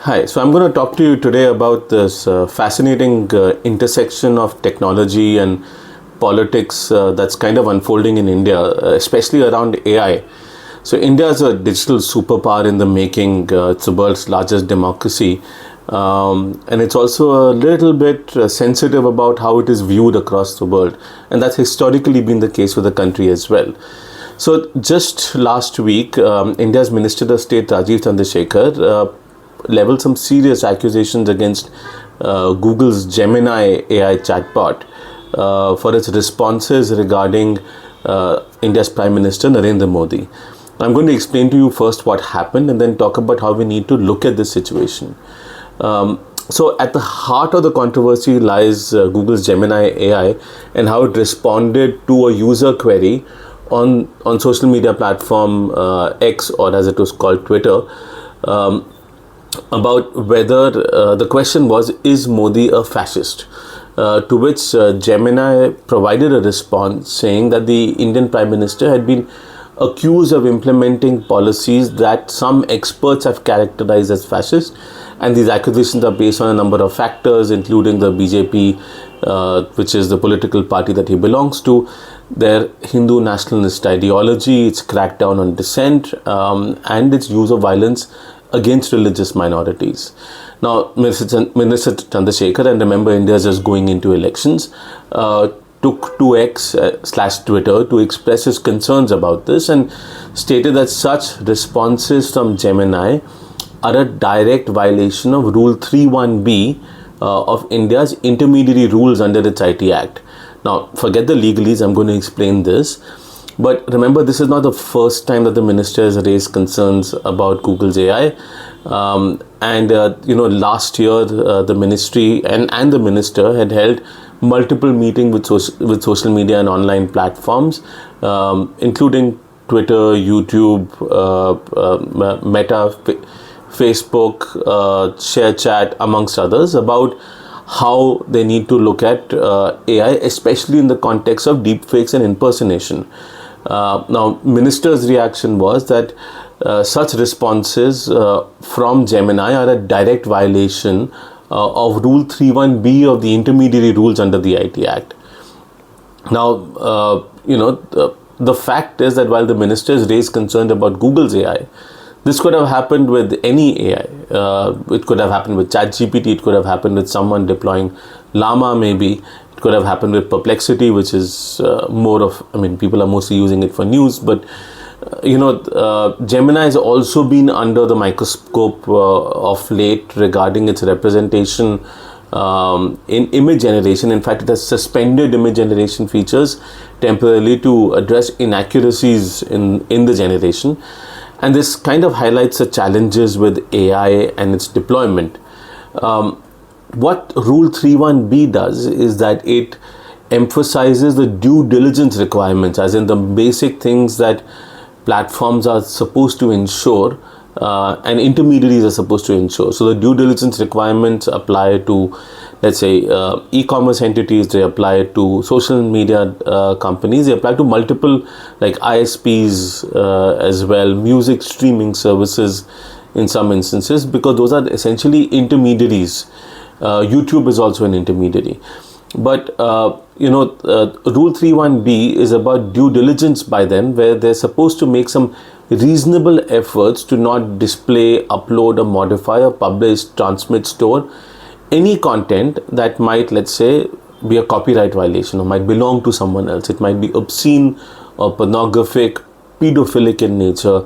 Hi, so I'm going to talk to you today about this fascinating intersection of technology and politics that's kind of unfolding in India, especially around AI. So, India is a digital superpower in the making. It's the world's largest democracy. And it's also a little bit sensitive about how it is viewed across the world. And that's historically been the case with the country as well. So, just last week, India's Minister of State Rajeev Chandrasekhar leveled some serious accusations against Google's Gemini AI chatbot for its responses regarding India's Prime Minister Narendra Modi. I'm going to explain to you first what happened and then talk about how we need to look at this situation. So at the heart of the controversy lies Google's Gemini AI and how it responded to a user query on social media platform X, or as it was called Twitter, about whether the question was, is Modi a fascist? To which Gemini provided a response saying that the Indian Prime Minister had been accused of implementing policies that some experts have characterized as fascist, and these accusations are based on a number of factors, including the BJP, which is the political party that he belongs to, their Hindu nationalist ideology, its crackdown on dissent, and its use of violence against religious minorities. Now, Minister Chandrasekar, and remember, India is just going into elections, took to X/Twitter to express his concerns about this and stated that such responses from Gemini are a direct violation of Rule 31B of India's intermediary rules under its IT Act. Now, forget the legalese, I'm going to explain this. But remember, this is not the first time that the minister has raised concerns about Google's AI. Last year, the ministry and the minister had held multiple meetings with social media and online platforms, including Twitter, YouTube, Meta, Facebook, ShareChat, amongst others, about how they need to look at AI, especially in the context of deepfakes and impersonation. Now, minister's reaction was that such responses from Gemini are a direct violation of Rule 31B of the intermediary rules under the IT Act. Now, the fact is that while the ministers raised concerns about Google's AI, this could have happened with any AI. It could have happened with ChatGPT. It could have happened with someone deploying Llama, maybe. It could have happened with Perplexity, which is people are mostly using it for news. But, Gemini has also been under the microscope of late regarding its representation in image generation. In fact, it has suspended image generation features temporarily to address inaccuracies in the generation. And this kind of highlights the challenges with AI and its deployment. What Rule 31B does is that it emphasizes the due diligence requirements, as in the basic things that platforms are supposed to ensure and intermediaries are supposed to ensure. So the due diligence requirements apply to, let's say, e-commerce entities, they apply to social media companies, they apply to multiple like ISPs as well, music streaming services in some instances, because those are essentially intermediaries. YouTube is also an intermediary. But, Rule 31B is about due diligence by them, where they're supposed to make some reasonable efforts to not display, upload, or modify, or publish, transmit, store any content that might, let's say, be a copyright violation or might belong to someone else. It might be obscene or pornographic, pedophilic in nature,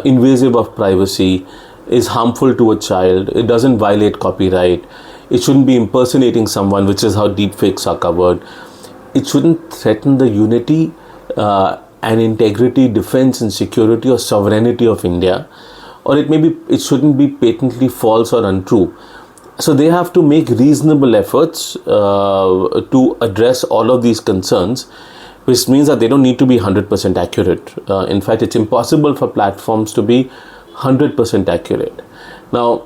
invasive of privacy, is harmful to a child, it doesn't violate copyright, it shouldn't be impersonating someone, which is how deepfakes are covered. It shouldn't threaten the unity and integrity, defense and security or sovereignty of India, or it shouldn't be patently false or untrue. So they have to make reasonable efforts to address all of these concerns, which means that they don't need to be 100% accurate. In fact, it's impossible for platforms to be 100% accurate. Now,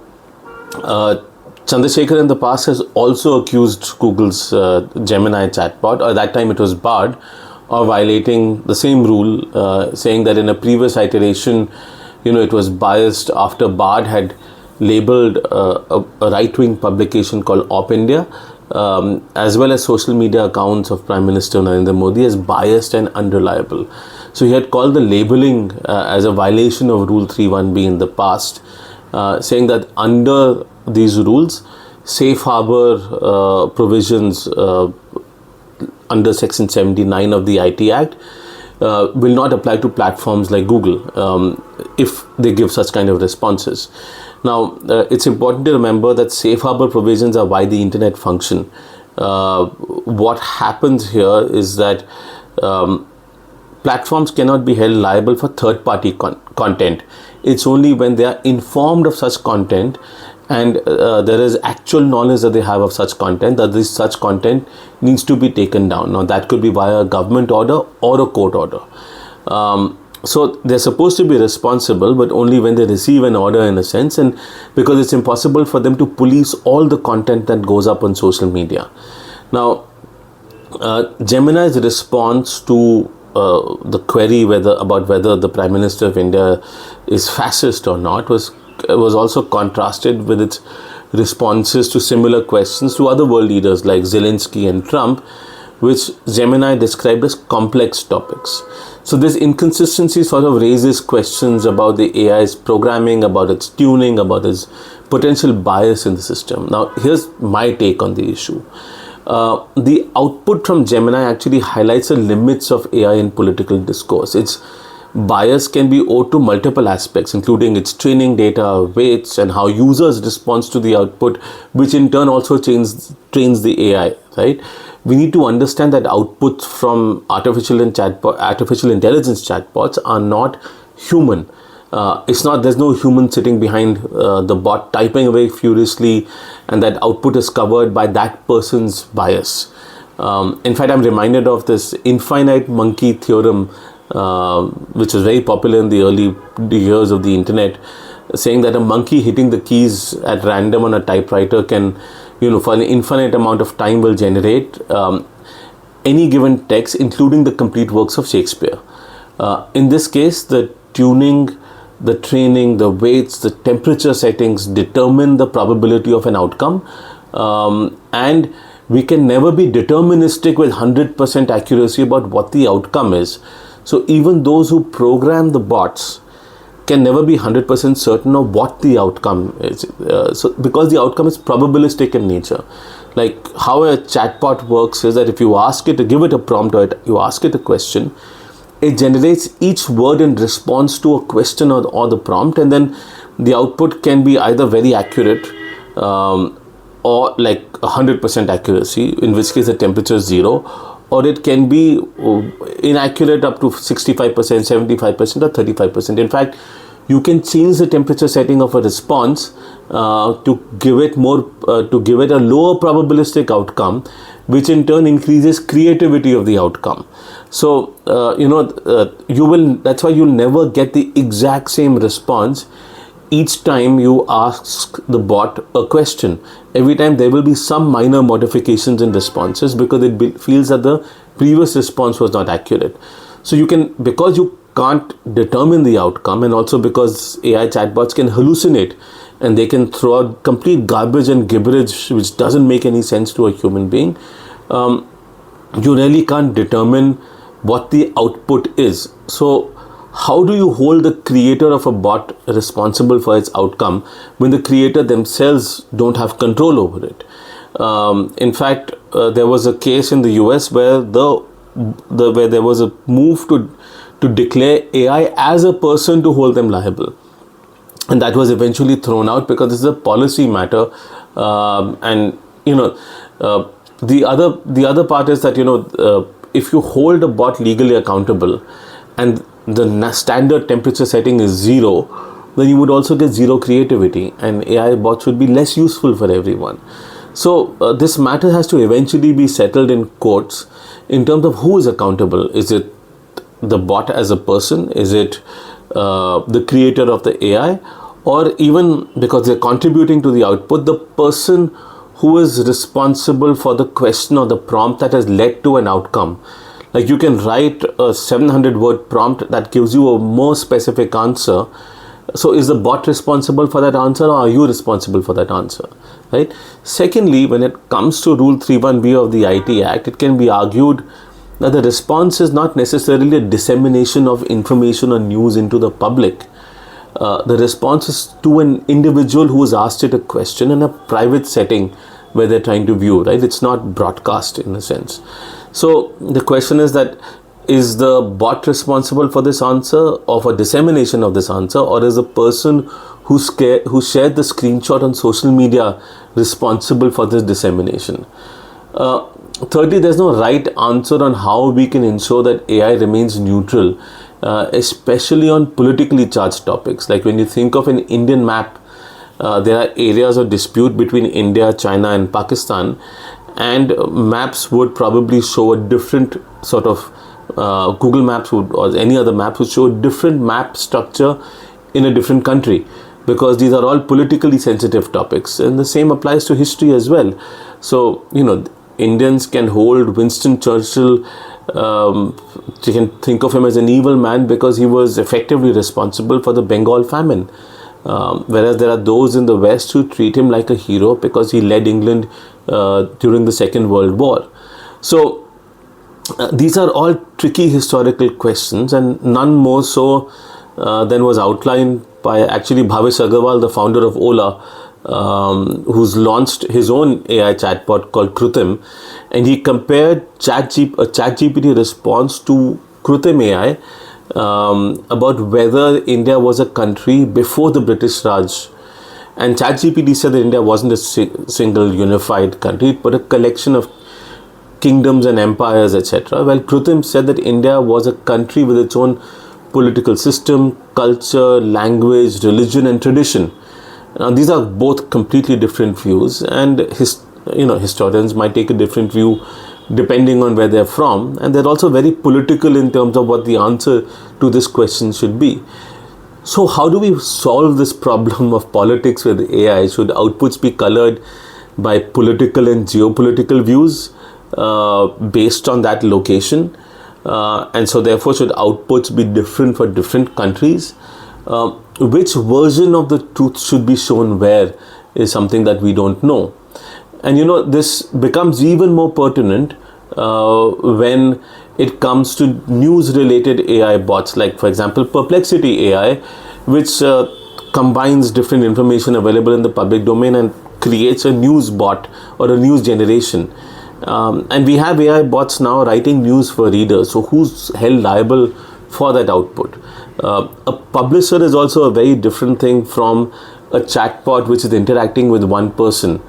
Chandrasekar in the past has also accused Google's Gemini chatbot, or at that time it was Bard, of violating the same rule, saying that in a previous iteration, it was biased after Bard had labeled a right-wing publication called Op India, as well as social media accounts of Prime Minister Narendra Modi as biased and unreliable. So he had called the labeling as a violation of Rule 3.1b in the past, saying that under these rules, safe harbor provisions under Section 79 of the IT Act will not apply to platforms like Google if they give such kind of responses. Now, it's important to remember that safe harbor provisions are why the internet function. What happens here is that platforms cannot be held liable for third-party content. It's only when they are informed of such content and there is actual knowledge that they have of such content that this such content needs to be taken down. Now, that could be via a government order or a court order. So they're supposed to be responsible, but only when they receive an order, in a sense, and because it's impossible for them to police all the content that goes up on social media. Now, Gemini's response to the query about whether the Prime Minister of India is fascist or not was also contrasted with its responses to similar questions to other world leaders like Zelensky and Trump, which Gemini described as complex topics. So this inconsistency sort of raises questions about the AI's programming, about its tuning, about its potential bias in the system. Now, here's my take on the issue. The output from Gemini actually highlights the limits of AI in political discourse. Its bias can be owed to multiple aspects, including its training data, weights, and how users respond to the output, which in turn also trains the AI, right? We need to understand that outputs from artificial intelligence chatbots are not human. There's no human sitting behind the bot typing away furiously, and that output is covered by that person's bias. In fact, I'm reminded of this infinite monkey theorem, which was very popular in the early years of the internet, saying that a monkey hitting the keys at random on a typewriter can, for an infinite amount of time will generate any given text, including the complete works of Shakespeare. In this case, the tuning, the training, the weights, the temperature settings determine the probability of an outcome, and we can never be deterministic with 100% accuracy about what the outcome is. So even those who program the bots can never be 100% certain of what the outcome is. Because the outcome is probabilistic in nature. Like how a chatbot works is that if you ask it to give it a prompt or you ask it a question, it generates each word in response to a question or the prompt, and then the output can be either very accurate or like 100% accuracy, in which case the temperature is 0, or it can be inaccurate up to 65%, 75%, or 35%. In fact, you can change the temperature setting of a response to give it a lower probabilistic outcome, which in turn increases creativity of the outcome. So that's why you'll never get the exact same response each time you ask the bot a question. Every time there will be some minor modifications in responses because it feels that the previous response was not accurate. So because you can't determine the outcome, and also because AI chatbots can hallucinate and they can throw out complete garbage and gibberish which doesn't make any sense to a human being, you really can't determine what the output is. So how do you hold the creator of a bot responsible for its outcome when the creator themselves don't have control over it? In fact, there was a case in the US where where there was a move to declare AI as a person to hold them liable, and that was eventually thrown out because this is a policy matter. The other part is that if you hold a bot legally accountable and the standard temperature setting is 0, then you would also get 0 creativity, and AI bots would be less useful for everyone. So this matter has to eventually be settled in courts in terms of who is accountable. Is it the bot as a person? Is it the creator of the AI? Or even, because they're contributing to the output, the person who is responsible for the question or the prompt that has led to an outcome. Like you can write a 700-word prompt that gives you a more specific answer, So is the bot responsible for that answer, or are you responsible for that answer, right? Secondly, when it comes to Rule 31B of the IT Act, it can be argued that the response is not necessarily a dissemination of information or news into the public. The response is to an individual who has asked it a question in a private setting where they're trying to view, right? It's not broadcast in a sense. So the question is that, is the bot responsible for this answer or for dissemination of this answer, or is the person who shared the screenshot on social media responsible for this dissemination? Thirdly, there's no right answer on how we can ensure that AI remains neutral, especially on politically charged topics. Like when you think of an Indian map, there are areas of dispute between India, China and Pakistan, and maps would probably show a different sort of Google Maps would, or any other map would show a different map structure in a different country, because these are all politically sensitive topics, and the same applies to history as well. So, Indians can hold Winston Churchill, you can think of him as an evil man because he was effectively responsible for the Bengal famine. Whereas there are those in the West who treat him like a hero because he led England during the Second World War. So these are all tricky historical questions, and none more so than was outlined by actually Bhavesh Agarwal, the founder of Ola, who's launched his own AI chatbot called Theorem, and he compared a ChatGPT response to Theorem AI about whether India was a country before the British Raj. And ChatGPT said that India wasn't a single unified country, but a collection of kingdoms and empires, etc. Well, Theorem said that India was a country with its own political system, culture, language, religion and tradition. Now, these are both completely different views, and historians might take a different view depending on where they're from, and they're also very political in terms of what the answer to this question should be. So how do we solve this problem of politics with AI? Should outputs be colored by political and geopolitical views based on that location? And so therefore should outputs be different for different countries? Which version of the truth should be shown where is something that we don't know. And this becomes even more pertinent when it comes to news related AI bots, like for example Perplexity AI, which combines different information available in the public domain and creates a news bot or a news generation. And we have AI bots now writing news for readers. So who's held liable for that output? A publisher is also a very different thing from a chatbot which is interacting with one person.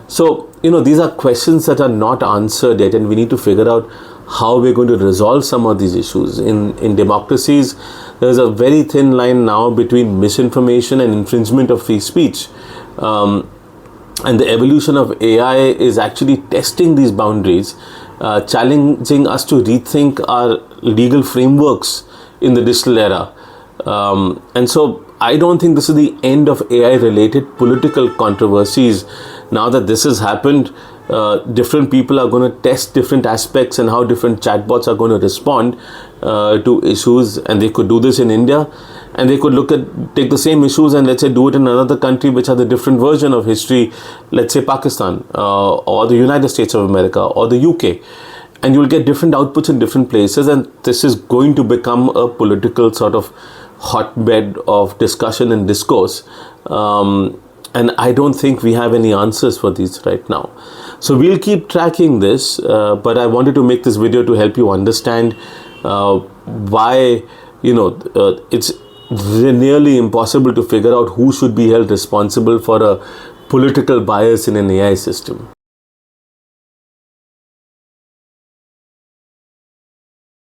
So, these are questions that are not answered yet, and we need to figure out how we're going to resolve some of these issues. In democracies, there's a very thin line now between misinformation and infringement of free speech. And the evolution of AI is actually testing these boundaries, challenging us to rethink our legal frameworks in the digital era. And so I don't think this is the end of AI-related political controversies. Now that this has happened, different people are going to test different aspects and how different chatbots are going to respond to issues. And they could do this in India, and they could take the same issues and let's say do it in another country which has a different version of history, let's say Pakistan or the United States of America or the UK. And you'll get different outputs in different places, and this is going to become a political sort of hotbed of discussion and discourse. And I don't think we have any answers for these right now. So we'll keep tracking this, but I wanted to make this video to help you understand why, it's nearly impossible to figure out who should be held responsible for a political bias in an AI system.